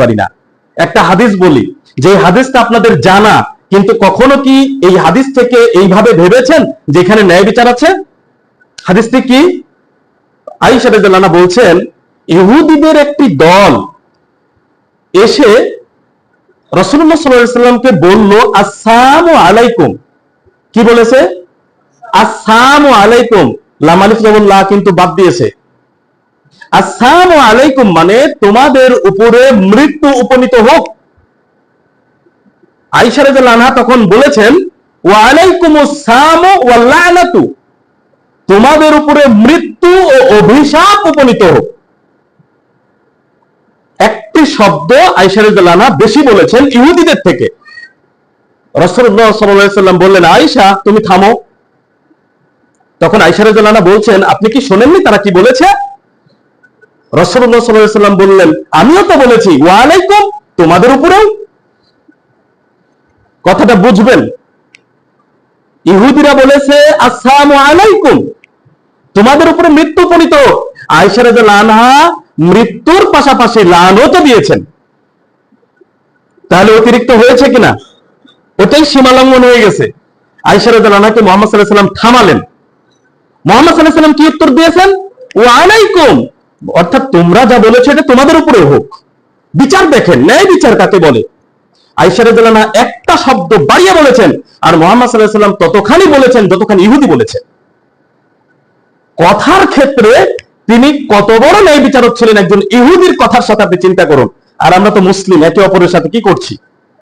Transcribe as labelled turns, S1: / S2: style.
S1: পারি না। একটা হাদিস বলি, যে হাদিসটা আপনাদের জানা, কিন্তু কখনো কি এই হাদিস থেকে এইভাবে ভেবেছেন যেখানে ন্যায় বিচার আছে? হাদিসটি কি? আয়েশা রাদিয়াল্লাহু আনহা বলছেন, ইহুদিদের একটি দল এসে রাসূলুল্লাহ সাল্লাল্লাহু আলাইহি সাল্লামকে বলল, আসসালামু আলাইকুম। কি বলেছে? আসসালামু আলাইকুম। লাম আলিফ জবর লা কিন্তু বাদ দিয়েছে। আসসালামু আলাইকুম মানে তোমাদের উপরে মৃত্যু উপনীত হোক। আয়েশা রাদিয়াল্লাহু আনহা তখন বলেছেন, ওয়া আলাইকুমুস সালামু ওয়াল লানাতু, তোমাদের উপরে মৃত্যু ও অভিশাপ উপনীত হোক। একটি শব্দ আয়েশা রাদিয়াল্লাহু আনহা বেশি বলেছেন ইহুদিদের থেকে। রাসূলুল্লাহ সাল্লাল্লাহু আলাইহি সাল্লাম বললেন, আয়েশা তুমি থামো। তখন আয়েশা রাদিয়াল্লাহু আনহা বলছেন, আপনি কি শোনেননি তারা কি বলেছে? রাসূলুল্লাহ সাল্লাল্লাহু আলাইহি সাল্লাম বললেন, আমিও তো বলেছি ওয়া আলাইকুম, তোমাদের উপরেও। কথাটা বুঝবেন, ইহুদিরা বলেছে আসসালামু আলাইকুম, তোমাদের উপরে মৃত্যু উপনীত। আয়েশা রাদিয়াল্লাহু আনহা মৃত্যুর পাশাপাশি লানতও দিয়েছেন। তাহলে অতিরিক্ত হয়েছে কিনা? ওটাই সীমালঙ্ঘন হয়ে গেছে। আয়েশা রাদিয়াল্লাহু আনহাকে মুহাম্মদ সাল্লাল্লাহু আলাইহি সাল্লাম থামালেন। মুহাম্মদ সাল্লাল্লাহু আলাইহি সাল্লাম কি উত্তর দিয়েছেন? ওয়া আলাইকুম, অর্থাৎ তোমরা যা বলেছো এটা তোমাদের উপরে হোক। বিচার দেখেন, ন্যায় বিচার কাকে বলে। আয়েশা রাদিয়াল্লাহু আনহা একটা শব্দ বাড়িয়ে বলেছেন, আর মুহাম্মদ সাল্লাল্লাহু আলাইহি সাল্লাম ততখানি বলেছেন যতখানি ইহুদি বলেছেন। কথার ক্ষেত্রে তিনি কত বড় ন্যায় বিচারক ছিলেন একজন ইহুদির কথার সাথে আপনি চিন্তা করুন। আর আমরা তো মুসলিম, একে অপরের সাথে কি করছি?